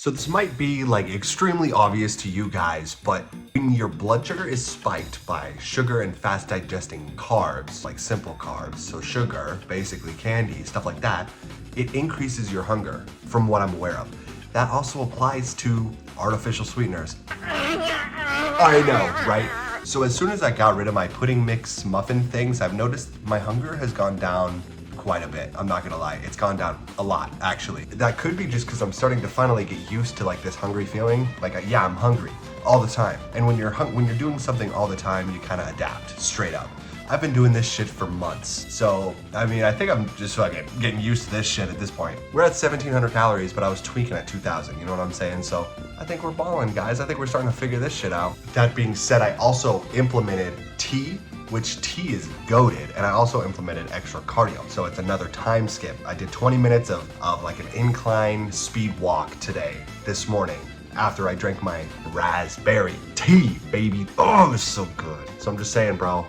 So this might be like extremely obvious to you guys, but when your blood sugar is spiked by sugar and fast digesting carbs, like simple carbs, so sugar, basically candy, stuff like that, it increases your hunger, from what I'm aware of. That also applies to artificial sweeteners. I know, right? So as soon as I got rid of my pudding mix muffin things, I've noticed my hunger has gone down quite a bit. I'm not gonna lie, it's gone down a lot actually. That could be just because I'm starting to finally get used to like this hungry feeling. Like, yeah, I'm hungry all the time. And when you're doing something all the time, you kind of adapt straight up. I've been doing this shit for months. So, I mean, I think I'm just fucking getting used to this shit at this point. We're at 1,700 calories, but I was tweaking at 2,000, you know what I'm saying? So, I think we're balling, guys. I think we're starting to figure this shit out. That being said, I also implemented tea, which tea is goated, and I also implemented extra cardio. So it's another time skip. I did 20 minutes of like an incline speed walk today, this morning, after I drank my raspberry tea, baby. Oh, it's so good. So I'm just saying, bro,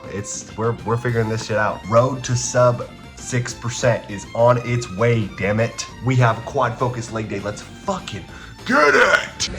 we're figuring this shit out. Road to sub 6% is on its way, damn it. We have a quad focus leg day. Let's fucking get it!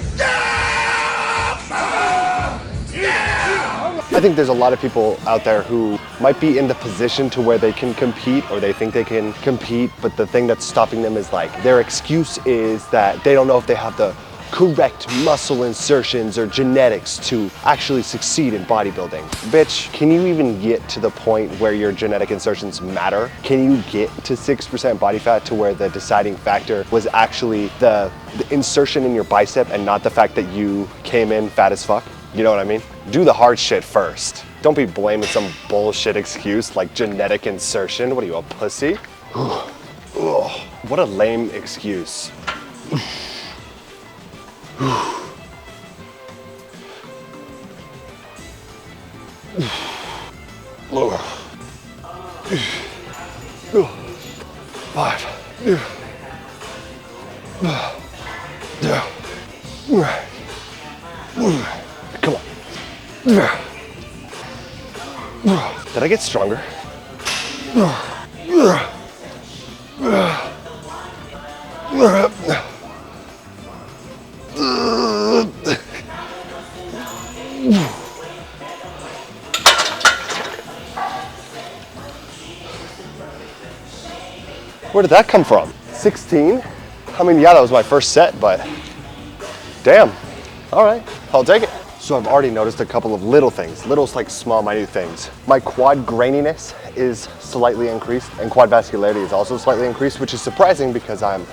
I think there's a lot of people out there who might be in the position to where they can compete, or they think they can compete, but the thing that's stopping them is like, their excuse is that they don't know if they have the correct muscle insertions or genetics to actually succeed in bodybuilding. Bitch, can you even get to the point where your genetic insertions matter? Can you get to 6% body fat to where the deciding factor was actually the insertion in your bicep and not the fact that you came in fat as fuck? You know what I mean? Do the hard shit first. Don't be blaming some bullshit excuse like genetic insertion. What are you, a pussy? What a lame excuse. Five. Come on. Did I get stronger? Where did that come from? 16? I mean, yeah, that was my first set, but damn. All right, I'll take it. So I've already noticed a couple of little things, like small, minute things. My quad graininess is slightly increased, and quad vascularity is also slightly increased, which is surprising because I'm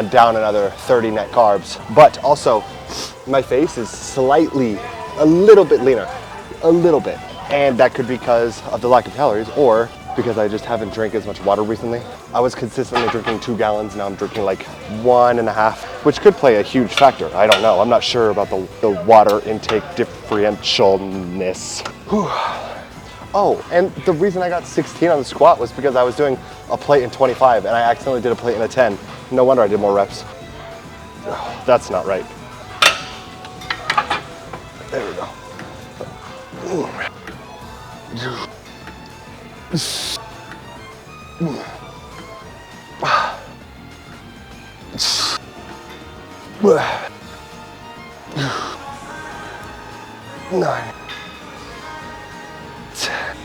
down another 30 net carbs. But also, my face is a little bit leaner, a little bit. And that could be because of the lack of calories, or because I just haven't drank as much water recently. I was consistently drinking 2 gallons, now I'm drinking like 1.5, which could play a huge factor. I don't know, I'm not sure about the water intake differentialness. Whew. Oh, and the reason I got 16 on the squat was because I was doing a plate in 25 and I accidentally did a plate in a 10. No wonder I did more reps. That's not right. There we go. Nine. 10.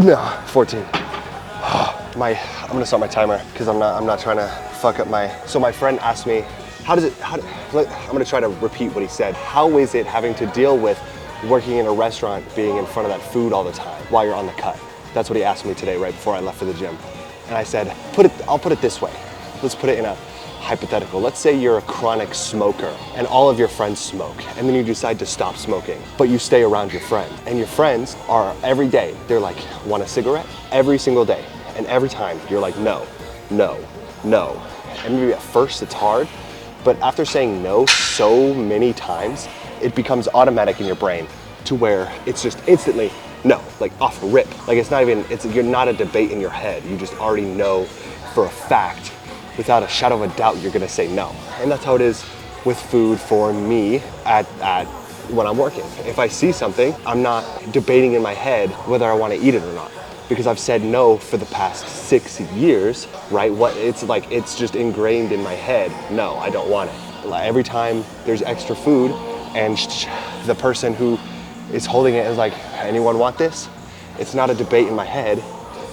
No, 14. I'm gonna start my timer because I'm not trying to fuck up so my friend asked me, I'm gonna try to repeat what he said. How is it having to deal with working in a restaurant, being in front of that food all the time while you're on the cut? That's what he asked me today right before I left for the gym. And I said, I'll put it this way. Let's put it in a hypothetical. Let's say you're a chronic smoker and all of your friends smoke, and then you decide to stop smoking, but you stay around your friend. And your friends are every day, they're like, want a cigarette? Every single day. And every time you're like, no, no, no. And maybe at first it's hard, but after saying no so many times, it becomes automatic in your brain to where it's just instantly no, like off rip. Like you're not a debate in your head. You just already know for a fact, without a shadow of a doubt, you're gonna say no. And that's how it is with food for me at when I'm working. If I see something, I'm not debating in my head whether I want to eat it or not. Because I've said no for the past 6 years, right? It's just ingrained in my head. No, I don't want it. Like every time there's extra food and the person who is holding it is like, anyone want this? It's not a debate in my head.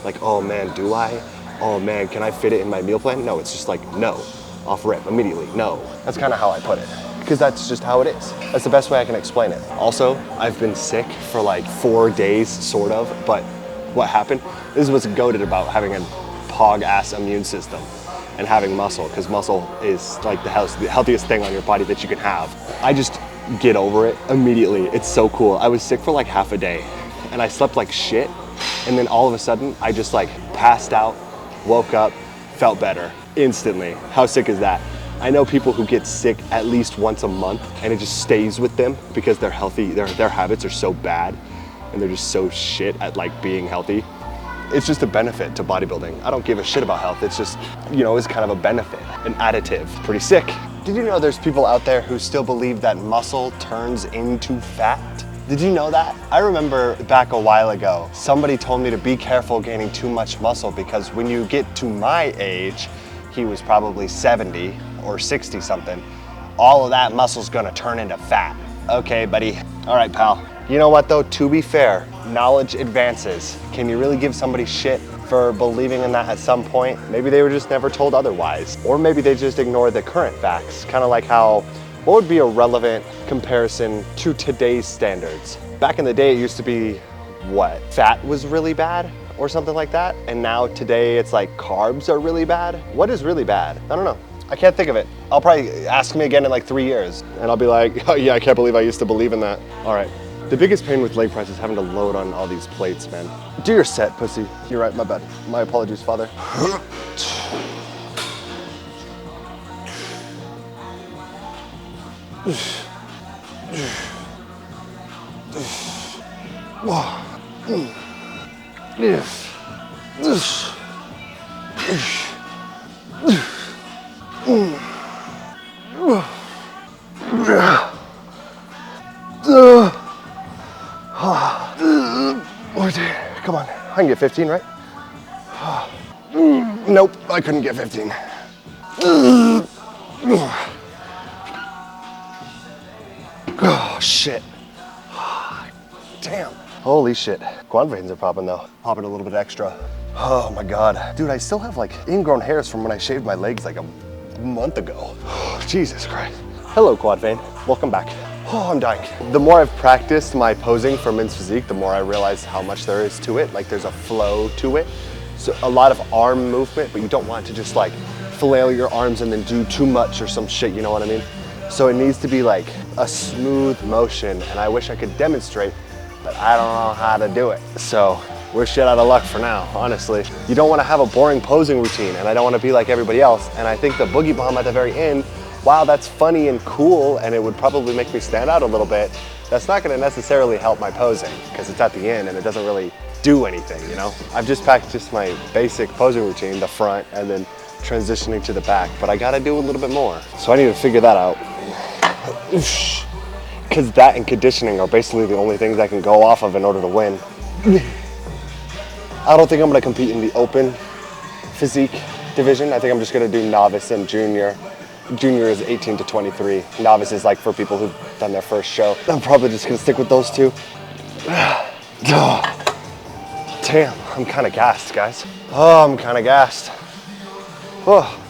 Like, oh man, do I? Oh man, can I fit it in my meal plan? No, it's just like, no, off rip, immediately, no. That's kind of how I put it, because that's just how it is. That's the best way I can explain it. Also, I've been sick for like 4 days, sort of, but what happened? This is what's goated about having a pog-ass immune system and having muscle, because muscle is like the healthiest thing on your body that you can have. I just get over it immediately. It's so cool. I was sick for like half a day and I slept like shit. And then all of a sudden I just like passed out, woke up, felt better instantly. How sick is that? I know people who get sick at least once a month and it just stays with them because they're healthy, their habits are so bad and they're just so shit at like being healthy. It's just a benefit to bodybuilding. I don't give a shit about health. It's just, you know, it's kind of a benefit, an additive. Pretty sick. Did you know there's people out there who still believe that muscle turns into fat? Did you know that? I remember back a while ago, somebody told me to be careful gaining too much muscle because when you get to my age, he was probably 70 or 60 something, all of that muscle's gonna turn into fat. Okay, buddy. All right, pal. You know what though, to be fair, knowledge advances. Can you really give somebody shit for believing in that at some point? Maybe they were just never told otherwise. Or maybe they just ignore the current facts. Kind of like how, what would be a relevant comparison to today's standards? Back in the day, it used to be, what? Fat was really bad or something like that. And now today it's like carbs are really bad. What is really bad? I don't know. I can't think of it. I'll probably ask me again in like 3 years and I'll be like, oh yeah, I can't believe I used to believe in that. All right. The biggest pain with leg press is having to load on all these plates, man. Do your set, pussy. You're right, my bad. My apologies, father. Come on, I can get 15, right? Nope, I couldn't get 15. Oh, shit. Damn. Holy shit. Quad veins are popping though. Popping a little bit extra. Oh my God. Dude, I still have like ingrown hairs from when I shaved my legs like a month ago. Jesus Christ. Hello, quad vein. Welcome back. Oh, I'm dying. The more I've practiced my posing for men's physique, the more I realize how much there is to it. Like there's a flow to it. So a lot of arm movement, but you don't want to just like flail your arms and then do too much or some shit, you know what I mean? So it needs to be like a smooth motion, and I wish I could demonstrate, but I don't know how to do it. So we're shit out of luck for now, honestly. You don't want to have a boring posing routine, and I don't want to be like everybody else. And I think the boogie bomb at the very end, wow, that's funny and cool, and it would probably make me stand out a little bit. That's not going to necessarily help my posing because it's at the end and it doesn't really do anything, you know? I've just practiced my basic posing routine, the front, and then transitioning to the back, but I got to do a little bit more. So I need to figure that out. Because that and conditioning are basically the only things I can go off of in order to win. I don't think I'm going to compete in the open physique division. I think I'm just going to do novice and junior. Junior is 18 to 23. Novice is like for people who've done their first show. I'm probably just going to stick with those two. Damn, I'm kind of gassed, guys. Oh, I'm kind of gassed. Oh.